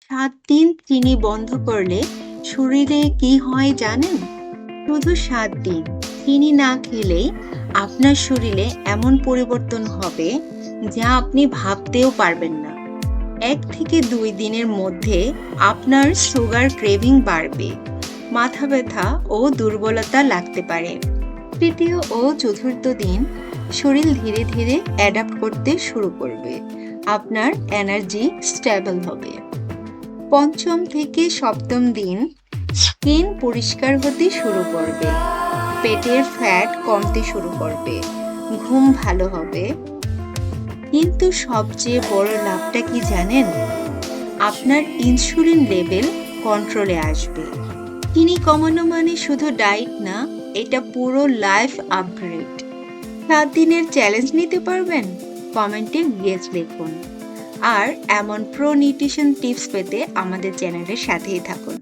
৭ দিন চিনি বন্ধ করলে শরীরে কি হয় জানেন? শুধু ৭ দিন চিনি না খেলেই আপনার শরীরে এমন পরিবর্তন হবে যা আপনি ভাবতেও পারবেন না। ১ থেকে ২ দিনের মধ্যে আপনার সুগার ক্রেভিং বাড়বে, মাথা ব্যথা ও দুর্বলতা লাগতে পারে। তৃতীয় ও চতুর্থ দিন শরীর ধীরে ধীরে অ্যাডাপ্ট করতে শুরু করবে। আপনার এনার্জি স্টেবল হবে। পঞ্চম থেকে সপ্তম দিন স্কিন পরিষ্কার হতে শুরু করবে, পেটের ফ্যাট কমতে শুরু করবে, ঘুম ভালো হবে। কিন্তু সবচেয়ে বড় লাভটা কি জানেন? আপনার ইনসুলিন লেভেল কন্ট্রোলে আসবে। চিনি কমানো মানে শুধু ডায়েট না, এটা পুরো লাইফ আপগ্রেড। ৭ দিনের চ্যালেঞ্জ নিতে পারবেন? কমেন্টে ইয়েস লিখুন। আর এমন প্রো নিউট্রিশন টিপস পেতে আমাদের চ্যানেলের সাথেই থাকুন।